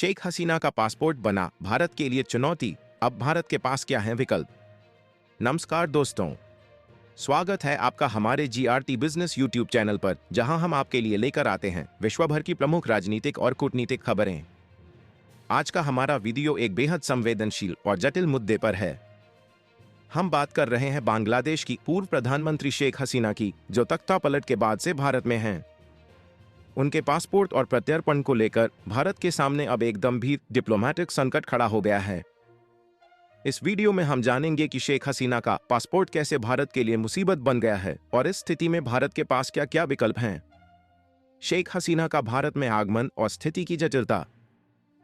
शेख हसीना का पासपोर्ट बना भारत के लिए चुनौती। अब भारत के पास क्या है विकल्प? नमस्कार दोस्तों, स्वागत है आपका हमारे जीआरटी बिजनेस यूट्यूब चैनल पर, जहां हम आपके लिए लेकर आते हैं विश्व भर की प्रमुख राजनीतिक और कूटनीतिक खबरें। आज का हमारा वीडियो एक बेहद संवेदनशील और जटिल मुद्दे पर है। हम बात कर रहे हैं बांग्लादेश की पूर्व प्रधानमंत्री शेख हसीना की, जो तख्तापलट के बाद से भारत में हैं। उनके पासपोर्ट और प्रत्यर्पण को लेकर भारत के सामने अब एक गंभीर डिप्लोमेटिक संकट खड़ा हो गया है। इस वीडियो में हम जानेंगे कि शेख हसीना का पासपोर्ट कैसे भारत के लिए मुसीबत बन गया है और इस स्थिति में भारत के पास क्या क्या विकल्प हैं। शेख हसीना का भारत में आगमन और स्थिति की जटिलता।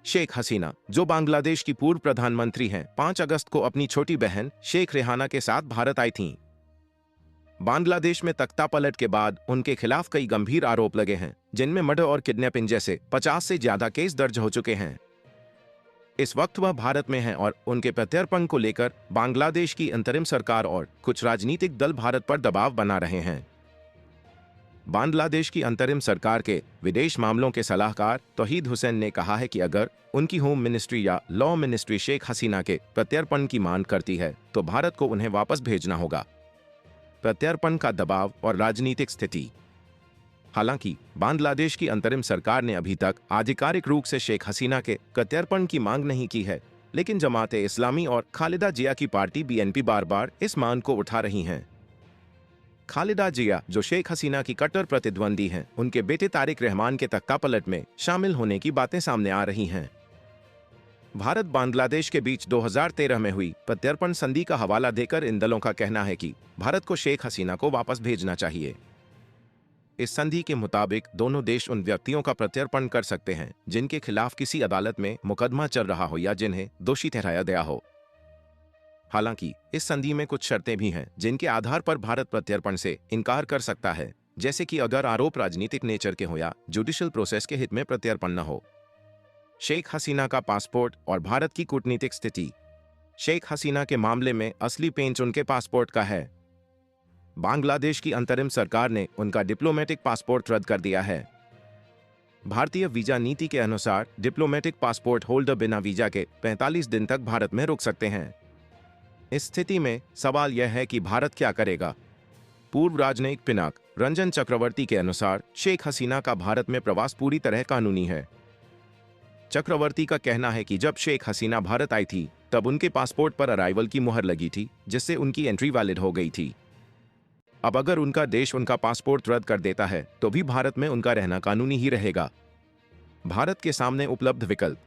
शेख हसीना, जो बांग्लादेश की पूर्व प्रधानमंत्री हैं, 5 अगस्त को अपनी छोटी बहन शेख रेहाना के साथ भारत आई थीं। बांग्लादेश में तख्तापलट के बाद उनके खिलाफ कई गंभीर आरोप लगे हैं, जिनमें मर्डर और किडनैपिंग जैसे 50 से ज्यादा केस दर्ज हो चुके हैं। इस वक्त वह भारत में हैं और उनके प्रत्यर्पण को लेकर बांग्लादेश की अंतरिम सरकार और कुछ राजनीतिक दल भारत पर दबाव बना रहे हैं। बांग्लादेश की अंतरिम सरकार के विदेश मामलों के सलाहकार तौहीद हुसैन ने कहा है कि अगर उनकी होम मिनिस्ट्री या लॉ मिनिस्ट्री शेख हसीना के प्रत्यर्पण की मांग करती है तो भारत को उन्हें वापस भेजना होगा। प्रत्यर्पण का दबाव और राजनीतिक स्थिति। हालांकि बांग्लादेश की अंतरिम सरकार ने अभी तक आधिकारिक रूप से शेख हसीना के प्रत्यर्पण की मांग नहीं की है, लेकिन जमाते इस्लामी और खालिदा जिया की पार्टी बीएनपी बार बार इस मांग को उठा रही हैं। खालिदा जिया, जो शेख हसीना की कट्टर प्रतिद्वंदी हैं, उनके बेटे तारिक रहमान के तख्तापलट में शामिल होने की बातें सामने आ रही हैं। भारत बांग्लादेश के बीच 2013 में हुई प्रत्यर्पण संधि का हवाला देकर इन दलों का कहना है कि भारत को शेख हसीना को वापस भेजना चाहिए। इस संधि के मुताबिक दोनों देश उन व्यक्तियों का प्रत्यर्पण कर सकते हैं जिनके खिलाफ किसी अदालत में मुकदमा चल रहा हो या जिन्हें दोषी ठहराया गया हो। हालांकि इस संधि में कुछ शर्तें भी हैं जिनके आधार पर भारत प्रत्यर्पण से इनकार कर सकता है, जैसे कि अगर आरोप राजनीतिक नेचर के हो या जुडिशियल प्रोसेस के हित में प्रत्यर्पण न हो। शेख हसीना का पासपोर्ट और भारत की कूटनीतिक स्थिति। शेख हसीना के मामले में असली पेंच उनके पासपोर्ट का है। बांग्लादेश की अंतरिम सरकार ने उनका डिप्लोमेटिक पासपोर्ट रद्द कर दिया है। भारतीय वीजा नीति के अनुसार डिप्लोमेटिक पासपोर्ट होल्डर बिना वीजा के 45 दिन तक भारत में रुक सकते हैं। इस स्थिति में सवाल यह है कि भारत क्या करेगा। पूर्व राजनयिक पिनाक रंजन चक्रवर्ती के अनुसार शेख हसीना का भारत में प्रवास पूरी तरह कानूनी है। चक्रवर्ती का कहना है कि जब शेख हसीना भारत आई थी तब उनके पासपोर्ट पर अराइवल की मुहर लगी थी, जिससे उनकी एंट्री वैलिड हो गई थी। अब अगर उनका देश उनका पासपोर्ट रद्द कर देता है तो भी भारत में उनका रहना कानूनी ही रहेगा। भारत के सामने उपलब्ध विकल्प।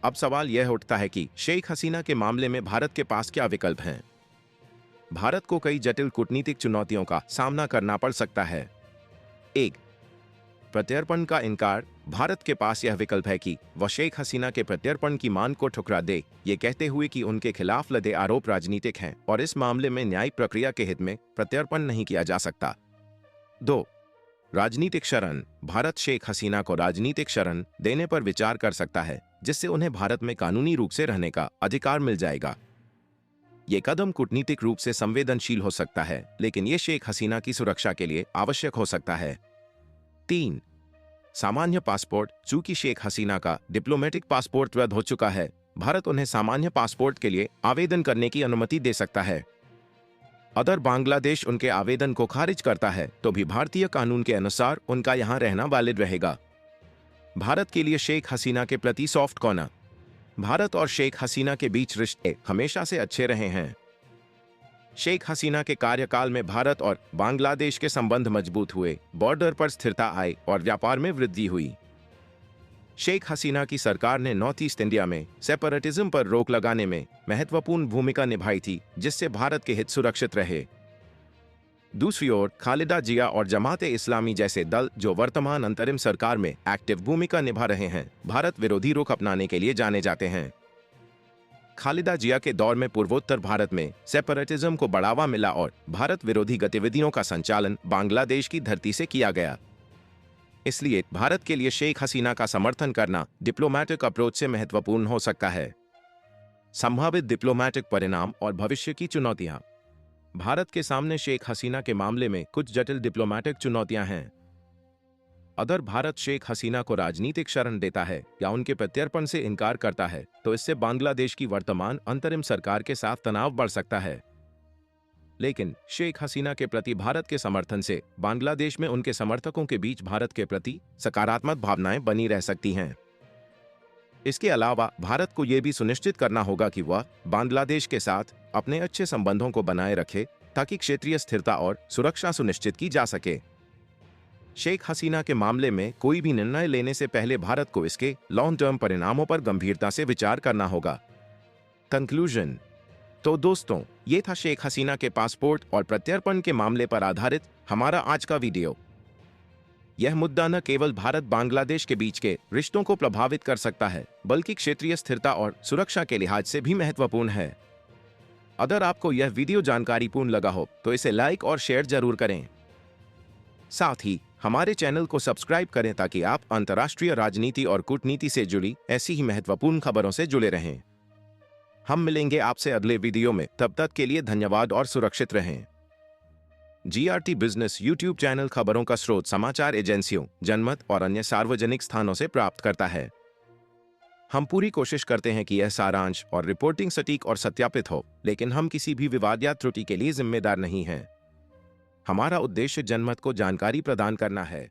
अब सवाल यह उठता है कि शेख हसीना के मामले में भारत के पास क्या विकल्प हैं। भारत को कई जटिल कूटनीतिक चुनौतियों का सामना करना पड़ सकता है। 1. प्रत्यर्पण का इनकार। भारत के पास यह विकल्प है कि वह शेख हसीना के प्रत्यर्पण की मांग को ठुकरा दे, ये कहते हुए कि उनके खिलाफ लदे आरोप राजनीतिक हैं और इस मामले में न्यायिक प्रक्रिया के हित में प्रत्यर्पण नहीं किया जा सकता। 2. राजनीतिक शरण। भारत शेख हसीना को राजनीतिक शरण देने पर विचार कर सकता है, जिससे उन्हें भारत में कानूनी रूप से रहने का अधिकार मिल जाएगा। ये कदम कूटनीतिक रूप से संवेदनशील हो सकता है, लेकिन ये शेख हसीना की सुरक्षा के लिए आवश्यक हो सकता है। 3. सामान्य पासपोर्ट। चूंकि शेख हसीना का डिप्लोमेटिक पासपोर्ट रद्द हो चुका है, भारत उन्हें सामान्य पासपोर्ट के लिए आवेदन करने की अनुमति दे सकता है। अगर बांग्लादेश उनके आवेदन को खारिज करता है तो भी भारतीय कानून के अनुसार उनका यहां रहना वैलिड रहेगा। भारत के लिए शेख हसीना के प्रति सॉफ्ट कॉर्नर। भारत और शेख हसीना के बीच रिश्ते हमेशा से अच्छे रहे हैं। शेख हसीना के कार्यकाल में भारत और बांग्लादेश के संबंध मजबूत हुए, बॉर्डर पर स्थिरता आई और व्यापार में वृद्धि हुई। शेख हसीना की सरकार ने नॉर्थ ईस्ट इंडिया में सेपरेटिज्म पर रोक लगाने में महत्वपूर्ण भूमिका निभाई थी, जिससे भारत के हित सुरक्षित रहे। दूसरी ओर खालिदा जिया और जमाते इस्लामी जैसे दल, जो वर्तमान अंतरिम सरकार में एक्टिव भूमिका निभा रहे हैं, भारत विरोधी रुख अपनाने के लिए जाने जाते हैं। खालिदा जिया के दौर में पूर्वोत्तर भारत में सेपरेटिज्म को बढ़ावा मिला और भारत विरोधी गतिविधियों का संचालन बांग्लादेश की धरती से किया गया। इसलिए भारत के लिए शेख हसीना का समर्थन करना डिप्लोमेटिक अप्रोच से महत्वपूर्ण हो सकता है। संभावित डिप्लोमेटिक परिणाम और भविष्य की चुनौतियां। भारत के सामने शेख हसीना के मामले में कुछ जटिल डिप्लोमेटिक चुनौतियां हैं। अगर भारत शेख हसीना को राजनीतिक शरण देता है या उनके प्रत्यर्पण से इनकार करता है तो इससे बांग्लादेश की वर्तमान अंतरिम सरकार के साथ तनाव बढ़ सकता है। लेकिन शेख हसीना के प्रति भारत के समर्थन से बांग्लादेश में उनके समर्थकों के बीच भारत के प्रति सकारात्मक भावनाएं बनी रह सकती हैं। इसके अलावा भारत को यह भी सुनिश्चित करना होगा कि वह बांग्लादेश के साथ अपने अच्छे संबंधों को बनाए रखे ताकि क्षेत्रीय स्थिरता और सुरक्षा सुनिश्चित की जा सके। शेख हसीना के मामले में कोई भी निर्णय लेने से पहले भारत को इसके लॉन्ग टर्म परिणामों पर गंभीरता से विचार करना होगा। कंक्लूजन। तो दोस्तों, ये था शेख हसीना के पासपोर्ट और प्रत्यर्पण के मामले पर आधारित हमारा आज का वीडियो। यह मुद्दा न केवल भारत बांग्लादेश के बीच के रिश्तों को प्रभावित कर सकता है बल्कि क्षेत्रीय स्थिरता और सुरक्षा के लिहाज से भी महत्वपूर्ण है। अगर आपको यह वीडियो जानकारीपूर्ण लगा हो तो इसे लाइक और शेयर जरूर करें। साथ ही हमारे चैनल को सब्सक्राइब करें ताकि आप अंतर्राष्ट्रीय राजनीति और कूटनीति से जुड़ी ऐसी ही महत्वपूर्ण खबरों से जुड़े रहें। हम मिलेंगे आपसे अगले वीडियो में, तब तक के लिए धन्यवाद और सुरक्षित रहें। GRT बिजनेस यूट्यूब चैनल खबरों का स्रोत समाचार एजेंसियों, जनमत और अन्य सार्वजनिक स्थानों से प्राप्त करता है। हम पूरी कोशिश करते हैं कि यह सारांश और रिपोर्टिंग सटीक और सत्यापित हो, लेकिन हम किसी भी विवाद या त्रुटि के लिए जिम्मेदार नहीं हैं। हमारा उद्देश्य जनमत को जानकारी प्रदान करना है।